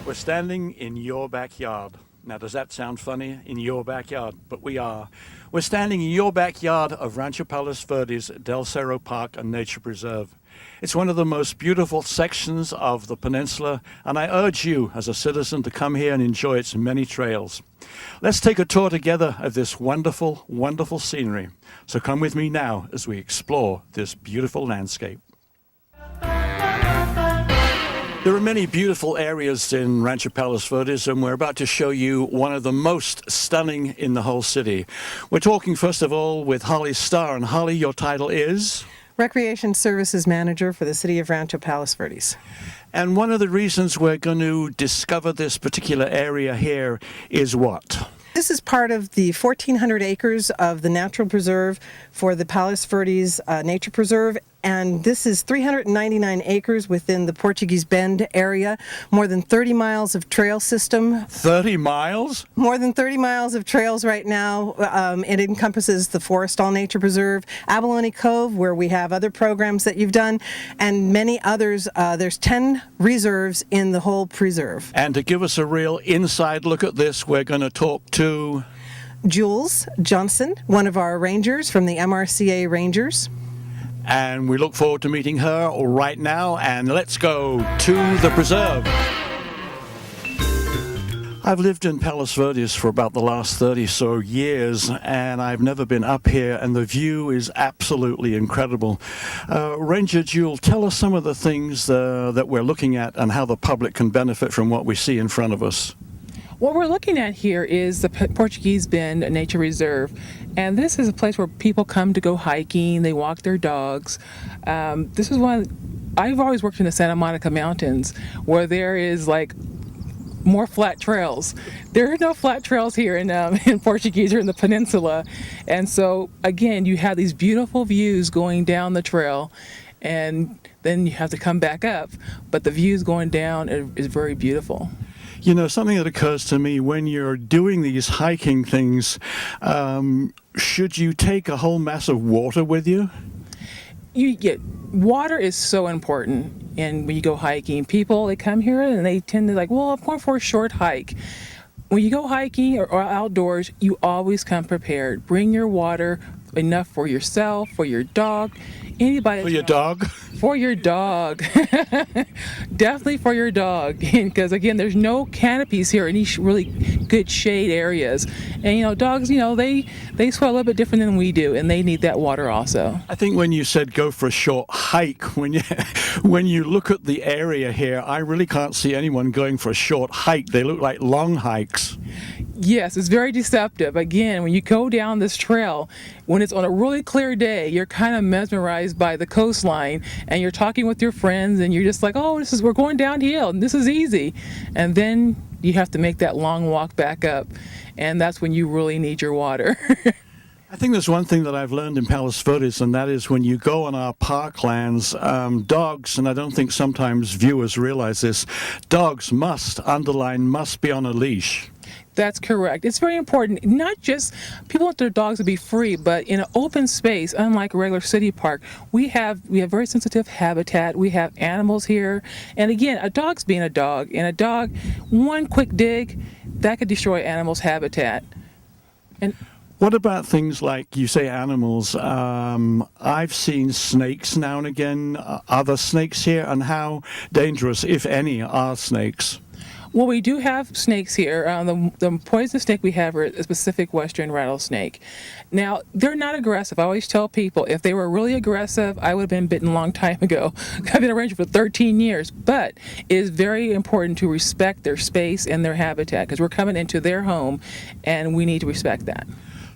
We're standing in your backyard. Now, does that sound funny? In your backyard? But we are. We're standing in your backyard of Rancho Palos Verdes Delcerro Park and Nature Preserve. It's one of the most beautiful sections of the peninsula, and I urge you as a citizen to come here and enjoy its many trails. Let's take a tour together of this wonderful, wonderful scenery. So come with me now as we explore this beautiful landscape. There are many beautiful areas in Rancho Palos Verdes, and we're about to show you one of the most stunning in the whole city. We're talking first of all with Holly Starr, and Holly, your title is? Recreation Services Manager for the City of Rancho Palos Verdes. And one of the reasons we're going to discover this particular area here is what? This is part of the 1,400 acres of the natural preserve for the Palos Verdes Nature Preserve, and this is 399 acres within the Portuguese Bend area, more than 30 miles of trail system. 30 miles? More than 30 miles of trails right now. It encompasses the Forest All Nature Preserve, Abalone Cove, where we have other programs that you've done, and many others. There's 10 reserves in the whole preserve. And to give us a real inside look at this, we're going to talk to Jules Johnson, one of our rangers from the MRCA Rangers. And we look forward to meeting her right now, and let's go to the preserve. I've lived in Palos Verdes for about the last 30 so years, and I've never been up here, and the view is absolutely incredible. Ranger Jewel, tell us some of the things that we're looking at and how the public can benefit from what we see in front of us. What we're looking at here is the Portuguese Bend Nature Reserve, and this is a place where people come to go hiking, they walk their dogs. This is I've always worked in the Santa Monica Mountains, where there is like more flat trails. There are no flat trails here in Portuguese or in the peninsula, and so again you have these beautiful views going down the trail, and then you have to come back up, but the views going down is very beautiful. You know, something that occurs to me when you're doing these hiking things, should you take a whole mass of water with you? Water is so important, and when you go hiking, people, they come here and they tend to like, well, I'm going for a short hike. When you go hiking or outdoors, you always come prepared. Bring your water, enough for yourself, for your dog, anybody. For your dog? For your dog. Definitely for your dog. Because again, there's no canopies here in these really good shade areas. And dogs, they swell a little bit different than we do, and they need that water also. I think when you said go for a short hike, when you look at the area here, I really can't see anyone going for a short hike. They look like long hikes. Yes, it's very deceptive. Again, when you go down this trail, when it's on a really clear day, you're kind of mesmerized by the coastline, and you're talking with your friends, and you're just like, oh, we're going downhill, and this is easy. And then you have to make that long walk back up, and that's when you really need your water. I think there's one thing that I've learned in Palos Verdes, and that is when you go on our parklands, dogs, and I don't think sometimes viewers realize this, dogs must be on a leash. That's correct. It's very important. Not just people want their dogs to be free, but in an open space, unlike a regular city park, we have very sensitive habitat. We have animals here, and again, a dog's being a dog, and a dog, one quick dig, that could destroy animals' habitat. And what about things like, you say animals, I've seen snakes now and again. Are there snakes here, and how dangerous, if any, are snakes? Well, we do have snakes here. The poisonous snake we have is a Pacific Western rattlesnake. Now, they're not aggressive. I always tell people, if they were really aggressive, I would have been bitten a long time ago. I've been a ranger for 13 years. But it is very important to respect their space and their habitat, because we're coming into their home, and we need to respect that.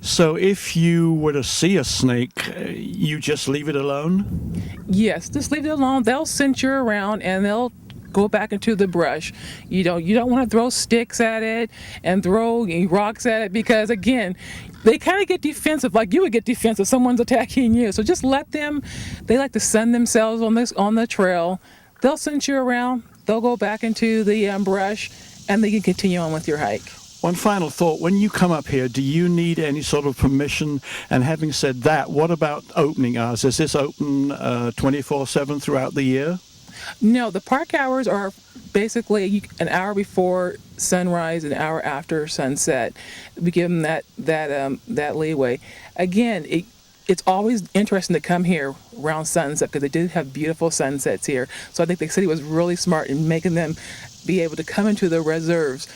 So if you were to see a snake, you just leave it alone? Yes, just leave it alone. They'll cinch you around, and they'll go back into the brush. You don't want to throw sticks at it and throw rocks at it, because again, they kind of get defensive, like you would get defensive if someone's attacking you. So just let them. They like to sun themselves on the trail. They'll cinch you around. They'll go back into the brush, and they can continue on with your hike. One final thought, when you come up here, do you need any sort of permission? And having said that, what about opening hours? Is this open 24/7 throughout the year? No, the park hours are basically an hour before sunrise, an hour after sunset. We give them that leeway. Again, it's always interesting to come here around sunset because they do have beautiful sunsets here. So I think the city was really smart in making them be able to come into the reserves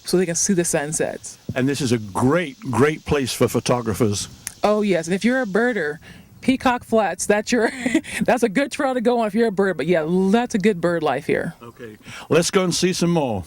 so they can see the sunsets. And this is a great, great place for photographers. Oh yes, and if you're a birder, Peacock Flats, that's a good trail to go on if you're a bird. But yeah, that's a good bird life here. Okay, let's go and see some more.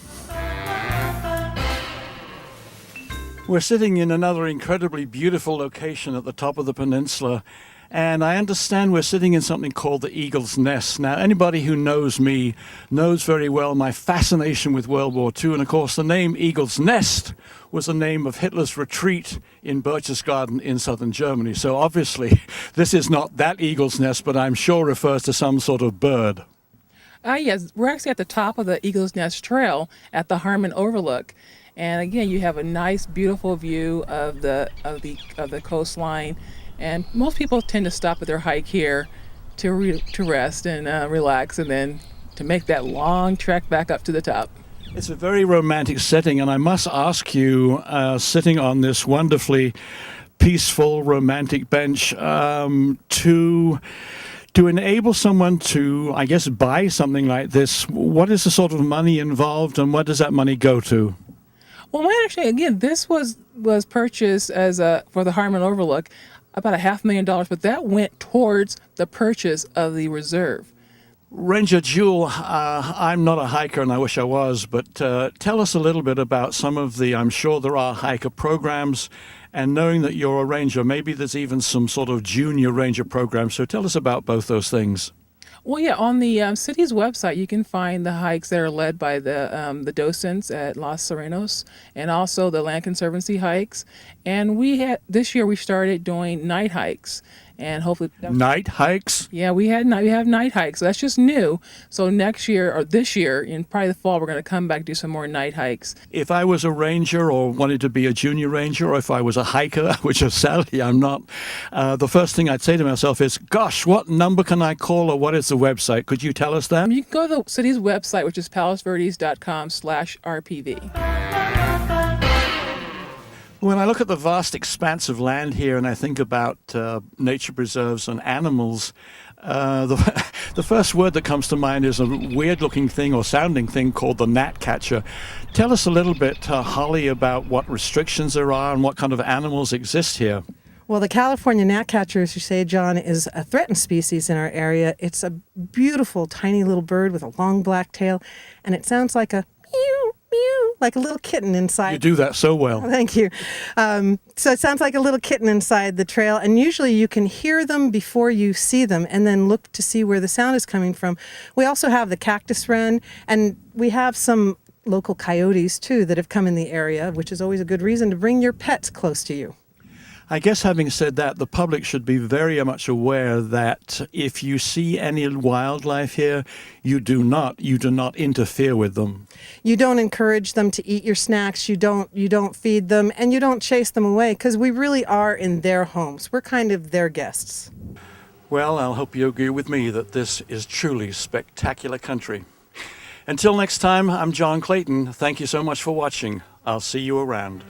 We're sitting in another incredibly beautiful location at the top of the peninsula, and I understand we're sitting in something called the Eagle's Nest. Now, anybody who knows me knows very well my fascination with World War II, and of course the name Eagle's Nest was the name of Hitler's retreat in Berchtesgaden in southern Germany. So obviously this is not that eagle's nest, but I'm sure refers to some sort of bird. Yes, we're actually at the top of the Eagle's Nest Trail at the Harmon Overlook. And again, you have a nice, beautiful view of the coastline. And most people tend to stop at their hike here to rest and relax, and then to make that long trek back up to the top. It's a very romantic setting, and I must ask you, sitting on this wonderfully peaceful, romantic bench, to enable someone to, I guess, buy something like this, what is the sort of money involved, and what does that money go to? Well, actually, again, this was purchased as for the Harmon Overlook, about $500,000, but that went towards the purchase of the reserve. Ranger Jewel, I'm not a hiker and I wish I was, but tell us a little bit about some of the, I'm sure there are hiker programs, and knowing that you're a ranger, maybe there's even some sort of junior ranger program, so tell us about both those things. Well, yeah, on the city's website, you can find the hikes that are led by the docents at Los Serenos, and also the Land Conservancy hikes. And this year we started doing night hikes, and hopefully night hikes. Yeah, we have night hikes. So that's just new. So next year or this year, in probably the fall, we're going to come back and do some more night hikes. If I was a ranger or wanted to be a junior ranger, or if I was a hiker, which sadly I'm not, the first thing I'd say to myself is, gosh, what number can I call, or what is the website? Could you tell us that? You can go to the city's website, which is palasverdes.com/RPV. When I look at the vast expanse of land here and I think about nature preserves and animals, the first word that comes to mind is a weird-looking thing or sounding thing called the gnatcatcher. Tell us a little bit, Holly, about what restrictions there are and what kind of animals exist here. Well, the California gnatcatcher, as you say, John, is a threatened species in our area. It's a beautiful, tiny little bird with a long black tail, and it sounds like a meow, meow, like a little kitten inside. You do that so well. Thank you. So it sounds like a little kitten inside the trail, and usually you can hear them before you see them and then look to see where the sound is coming from. We also have the cactus wren, and we have some local coyotes, too, that have come in the area, which is always a good reason to bring your pets close to you. I guess having said that, the public should be very much aware that if you see any wildlife here, you do not interfere with them. You don't encourage them to eat your snacks, you don't feed them, and you don't chase them away, because we really are in their homes. We're kind of their guests. Well, I'll hope you agree with me that this is truly spectacular country. Until next time, I'm John Clayton. Thank you so much for watching. I'll see you around.